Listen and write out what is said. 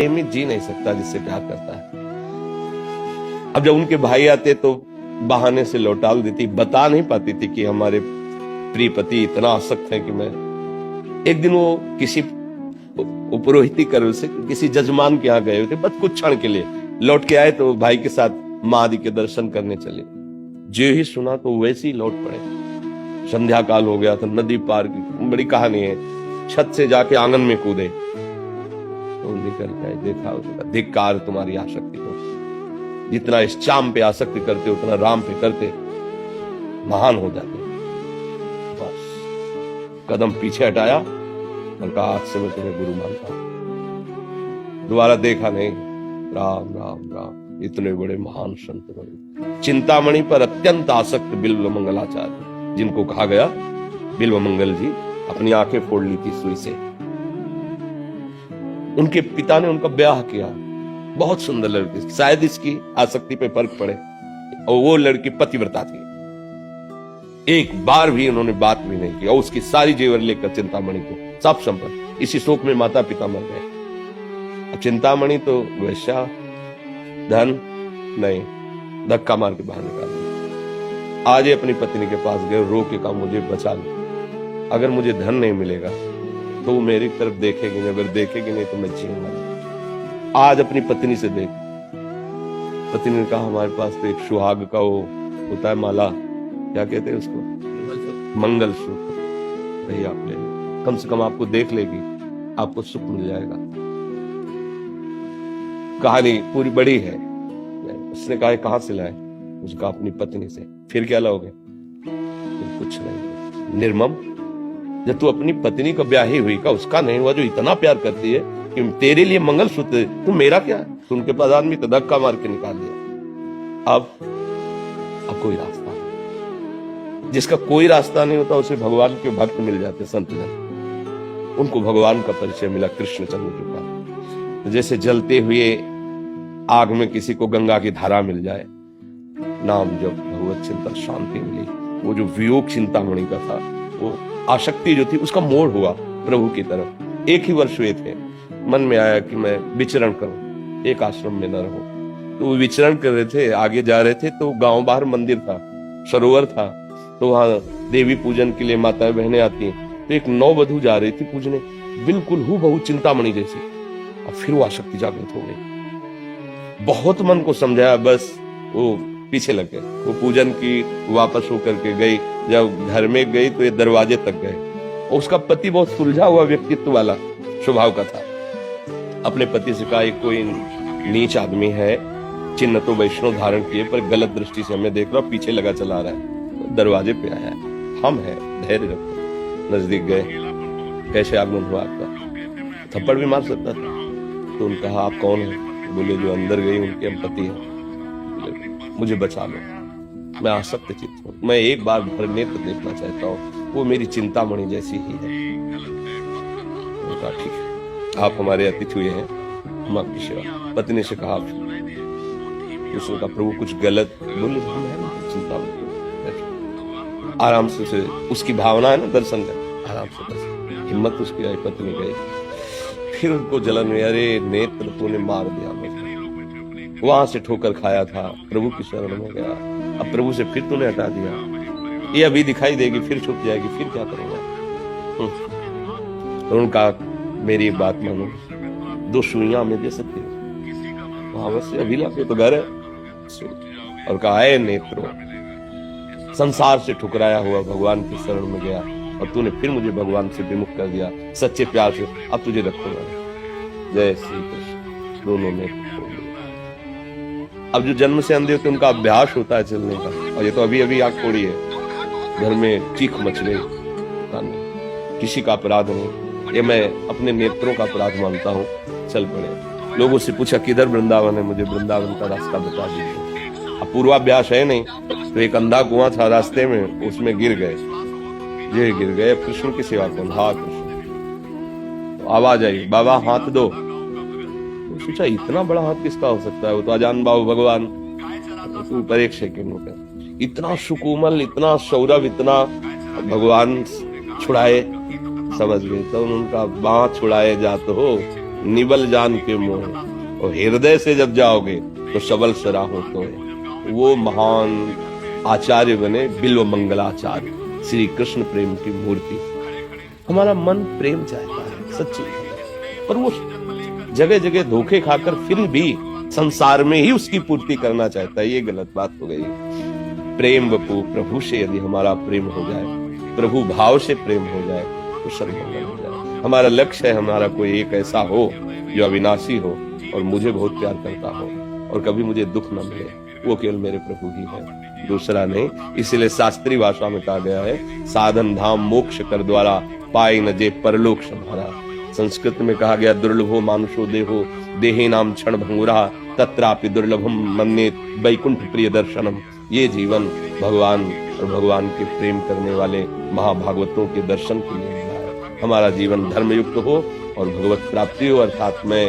प्रेमी जी नहीं सकता जिससे प्यार करता है। अब जब उनके भाई आते तो बहाने से लौटाल देती, बता नहीं पाती थी कि हमारे प्रिय पति इतना आसक्त है कि मैं। एक दिन वो किसी पुरोहिती कर से किसी जजमान के यहाँ गए थे, बस कुछ क्षण के लिए लौट के आए तो भाई के साथ माँ आदि के दर्शन करने चले। जो ही सुना तो वैसे ही लौट पड़े। संध्या काल हो गया था, नदी पार की बड़ी कहानी है। छत से जाके आंगन में कूदे तो निकल गए। देखा उसका धिक्कार तुम्हारी आसक्ति को, जितना इस चाम पे आसक्ति करते उतना राम पे करते महान हो जाते। बस कदम पीछे हटाया और कहा आज से मैं तुम्हें गुरु मानता हूं। दोबारा देखा नहीं। राम राम राम, इतने बड़े महान संत बने। चिंतामणि पर अत्यंत आसक्त बिल्व मंगलाचार्य, जिनको कहा गया बिल्व मंगल जी अपनी आंखें फोड़ ली थी सुई से। उनके पिता ने उनका ब्याह किया, बहुत सुंदर लड़की, शायद इसकी आसक्ति पे फर्क पड़े। और वो लड़की पतिव्रता थी, एक बार भी उन्होंने बात भी नहीं की। और उसकी सारी जेवर लेकर चिंतामणि को सब संपत्ति, इसी शोक में माता पिता मर गए। अब चिंतामणि तो वैश्या, धन नहीं, धक्का मार के बाहर निकाल दिया। आज अपनी पत्नी के पास गए, रो के कहा मुझे बचा लो, अगर मुझे धन नहीं मिलेगा तो वो मेरी तरफ देखेगी नहीं, अगर देखेगी नहीं तो मैं जीऊंगा। आज अपनी पत्नी से देख। पत्नी ने कहा हमारे पास तो एक सुहाग का वो होता है माला, क्या कहते हैं उसको, मंगलसूत्र, वही आप ले लो, कम से कम आपको देख लेगी, आपको सुख मिल जाएगा। कहानी पूरी बड़ी है। उसने कहा कहां से लाए, उसका अपनी पत्नी से। फिर क्या लाओगे, फिर कुछ नहीं, निर्मम। जब तू अपनी पत्नी का ब्याह ही हुई का, उसका नहीं हुआ, जो इतना प्यार करती है कि तेरे लिए मंगलसूत्र, तू मेरा क्या है। तो उनके पास आदमी तो धक्का मार के निकाल दिया। अब कोई रास्ता नहीं। जिसका कोई रास्ता नहीं होता उसे भगवान के भक्त मिल जाते, संत जन। उनको भगवान का परिचय मिला कृष्णचंद्र जी का। तो जैसे जलते हुए आग में किसी को गंगा की धारा मिल जाए, नाम जब भगवत चिंतन शांति मिली। वो जो वियोग चिंतामणि का था, वो आसक्ति जो थी उसका मोड़ हुआ प्रभु की तरफ। एक ही वर्ष हुए थे, मन में आया कि मैं विचरण करूं, एक आश्रम में न रहूं। तो वो विचरण कर रहे थे, आगे जा रहे थे तो गांव बाहर मंदिर था, सरोवर था, तो वहां देवी पूजन के लिए माताएं बहनें आती हैं। तो एक नववधू जा रही थी पूजने, बिल्कुल हूबहू चिंतामणि जैसी। और फिर वो आसक्ति जागृत हो गई। बहुत मन को समझाया, बस वो पीछे लग गए। वो पूजन की वापस होकर के गई, जब घर में गई तो ये दरवाजे तक गए। और उसका पति बहुत सुलझा हुआ व्यक्तित्व वाला स्वभाव का था। अपने पति से कहा कोई नीच आदमी है, चिन्ह तो वैष्णव धारण किए पर गलत दृष्टि से हमें देख रहा, पीछे लगा चला रहा है। तो दरवाजे पे आया, हम है, धैर्य रखो। नजदीक गए, कैसे आगमन हुआ आपका, थप्पड़ भी मार सकता था। तो उन्होंने कहा आप कौन है। बोले जो अंदर गई उनके हम पति हैं, मुझे बचा लो, मैं आसक्त चित्त हूं, मैं एक बार भर नेत्र देखना चाहता हूँ, वो मेरी चिंतामणि जैसी ही है। ठीक है, आप हमारे अतिथि हुए हैं, हम आपकी सेवा। पत्नी से कहा, उसने कहा प्रभु कुछ गलत बोले, हम है चिंतामणि, आराम से उसे, उसकी भावना है ना दर्शन कर, आराम से दर्शन, हिम्मत उसकी आई। पत्नी गई, फिर उनको जलन में, अरे नेत्र तूने मार दिया मुझे, वहां से ठोकर खाया था, प्रभु की शरण में गया, अब प्रभु से फिर तूने हटा दिया, ये अभी दिखाई देगी फिर छुप जाएगी, फिर क्या करूंगा। तो उनका मेरी एक बात मानो, 2 सुइयां में दे सकती हो, वहां से अभी लाके तो घर है। और कहा है नेत्रो, संसार से ठुकराया हुआ भगवान की शरण में गया और तूने फिर मुझे भगवान से विमुख कर दिया, सच्चे प्यार से, अब तुझे रखूंगा। जय श्री कृष्ण। दोनों ने अब जो जन्म से अंधे होते उनका अभ्यास होता है चलने का, और ये तो अभी अभी आंख खोड़ी है, घर में चीख मच गई। किसी का अपराध नहीं, ये मैं अपने नेत्रों का अपराध मानता हूँ। चल पड़े। लोगों से पूछा किधर वृंदावन है, मुझे वृंदावन का रास्ता बता दीजिए। अब पूर्वाभ्यास है नहीं, तो एक अंधा कुआं था रास्ते में, उसमें गिर गए। ये गिर गए, कृष्ण की सेवा कौन, हाँ कृष्ण। तो आवाज आई, बाबा हाथ दो। सोचा इतना बड़ा हाथ किसका हो सकता है, वो तो अजान बाबू भगवान। तो ऊपर 1 सेकेंड हो गया, इतना सुकोमल, इतना सौरभ, इतना भगवान छुड़ाए, समझ गए। तो उनका बाह छुड़ाए जात हो, निबल जान के मोह, और हृदय से जब जाओगे तो सबल सराहो तो है। वो महान आचार्य बने बिल्व मंगलाचार्य, श्री कृष्ण प्रेम की मूर्ति। हमारा मन प्रेम चाहता है सच्ची, पर वो जगह जगह धोखे खाकर फिर भी संसार में ही उसकी पूर्ति करना चाहता है। ये गलत बात हो गई। प्रेम वपु प्रभु से यदि हमारा प्रेम हो जाए, प्रभु भाव से प्रेम हो जाए तो सर्वमंगल हो जाए। हमारा लक्ष्य है हमारा कोई एक ऐसा हो जो अविनाशी हो और मुझे बहुत प्यार करता हो और कभी मुझे दुख न मिले, वो केवल मेरे प्रभु ही है, दूसरा नहीं। इसलिए शास्त्रीय भाषा में कहा गया है, साधन धाम मोक्ष कर द्वारा पाए न जे परलोक संभारा। संस्कृत में कहा गया, दुर्लभो मानुषो देहो देहे नाम क्षण भंगुरा तत्रापि दुर्लभम मन्ये वैकुंठ प्रिय दर्शनम। ये जीवन भगवान और भगवान के प्रेम करने वाले महाभागवतों के दर्शन के लिए मिला है। हमारा जीवन धर्मयुक्त हो और भगवत प्राप्ति हो, अर्थात मैं